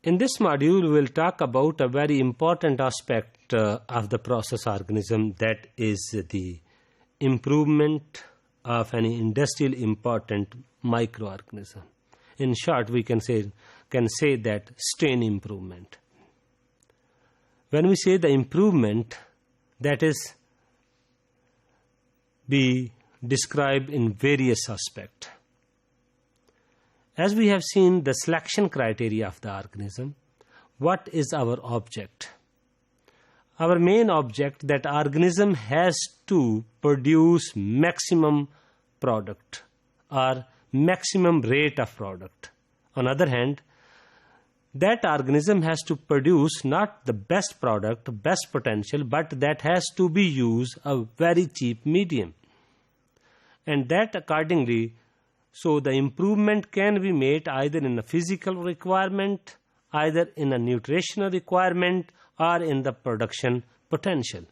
In this module, we will talk about a very important aspect of the process organism, that is the improvement of an industrial important microorganism. In short, we can say that strain improvement. When we say the improvement, that is be described in various aspects. As we have seen the selection criteria of the organism, what is our object? Our main object, that organism has to produce maximum product or maximum rate of product. On the other hand, that organism has to produce not the best product, best potential, but that has to be used a very cheap medium. And that accordingly, so the improvement can be made either in the physical requirement, either in a nutritional requirement, or in the production potential.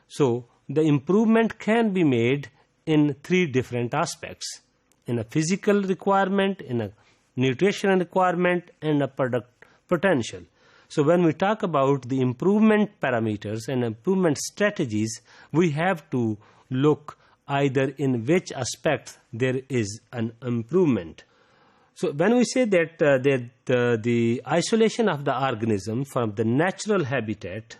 So the improvement can be made in three different aspects: in a physical requirement, in a nutritional requirement, and a product potential. So when we talk about the improvement parameters and improvement strategies, we have to look either in which aspect there is an improvement. So when we say that the isolation of the organism from the natural habitat,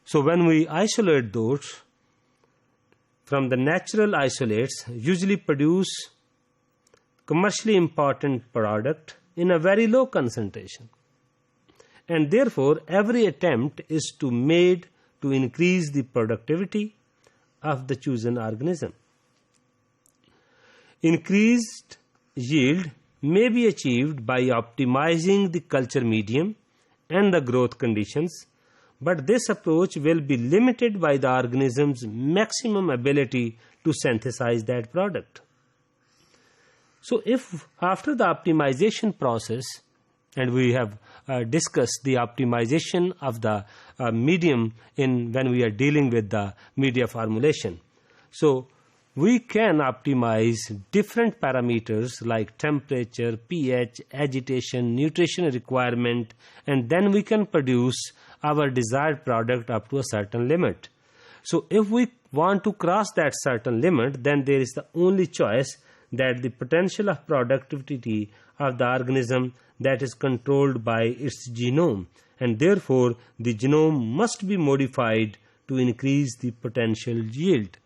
so when we isolate those from the natural isolates, usually produce commercially important product in a very low concentration. And therefore, every attempt is made to increase the productivity of the chosen organism. Increased yield may be achieved by optimizing the culture medium and the growth conditions, but this approach will be limited by the organism's maximum ability to synthesize that product. So if after the optimization process, and we have discussed the optimization of the medium when we are dealing with the media formulation. So we can optimize different parameters like temperature, pH, agitation, nutrition requirement, and then we can produce our desired product up to a certain limit. So if we want to cross that certain limit, then there is the only choice, that the potential of productivity of the organism that is controlled by its genome, and therefore the genome must be modified to increase the potential yield.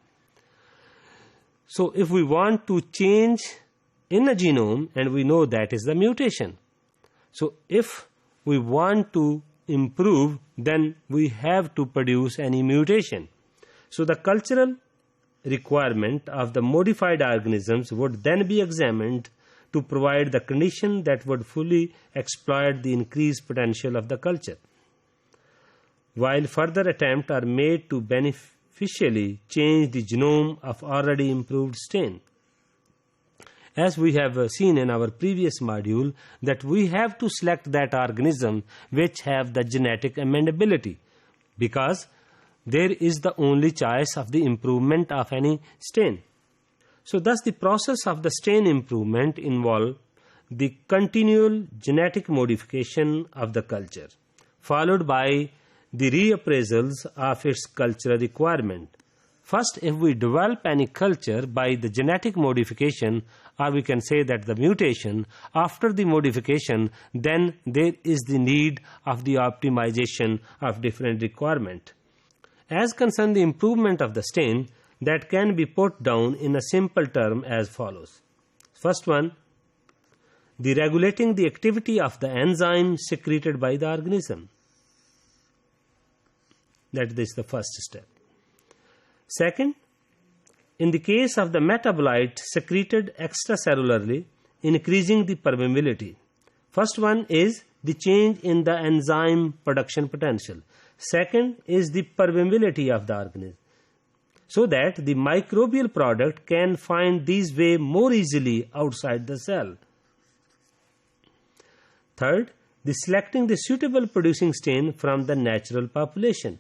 So if we want to change in a genome, and we know that is the mutation. So if we want to improve, then we have to produce any mutation. So the cultural requirement of the modified organisms would then be examined to provide the condition that would fully exploit the increased potential of the culture, while further attempts are made to beneficially change the genome of already improved strain. As we have seen in our previous module, that we have to select that organism which have the genetic amendability, because there is the only choice of the improvement of any strain. So thus the process of the strain improvement involves the continual genetic modification of the culture, followed by the reappraisals of its cultural requirement. First, if we develop any culture by the genetic modification, or we can say that the mutation, after the modification, then there is the need of the optimization of different requirement. As concerned the improvement of the strain, that can be put down in a simple term as follows. First one, the regulating the activity of the enzyme secreted by the organism. That is the first step. Second, in the case of the metabolite secreted extracellularly, increasing the permeability. First one is the change in the enzyme production potential. Second is the permeability of the organism, so that the microbial product can find these way more easily outside the cell. Third, the selecting the suitable producing strain from the natural population.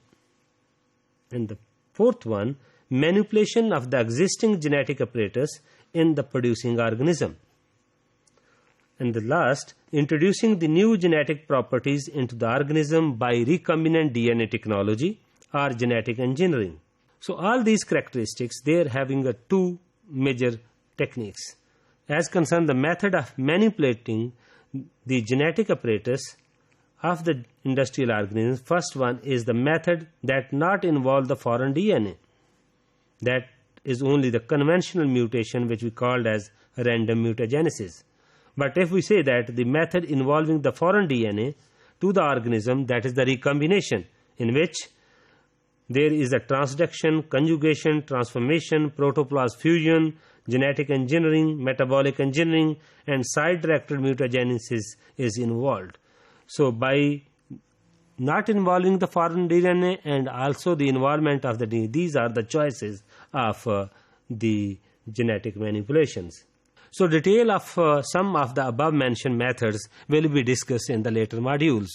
And the fourth one, manipulation of the existing genetic apparatus in the producing organism. And the last, introducing the new genetic properties into the organism by recombinant DNA technology or genetic engineering. So all these characteristics, they are having two major techniques. As concerned the method of manipulating the genetic apparatus of the industrial organisms, first one is the method that not involve the foreign DNA. That is only the conventional mutation, which we called as random mutagenesis. But if we say that the method involving the foreign DNA to the organism, that is the recombination, in which there is a transduction, conjugation, transformation, protoplasm fusion, genetic engineering, metabolic engineering, and side-directed mutagenesis is involved. So by not involving the foreign DNA and also the involvement of the DNA, these are the choices of the genetic manipulations. So detail of some of the above mentioned methods will be discussed in the later modules.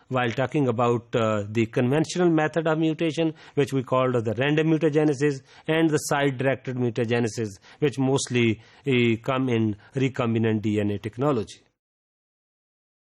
While talking about the conventional method of mutation, which we called the random mutagenesis, and the side-directed mutagenesis, which mostly come in recombinant DNA technology.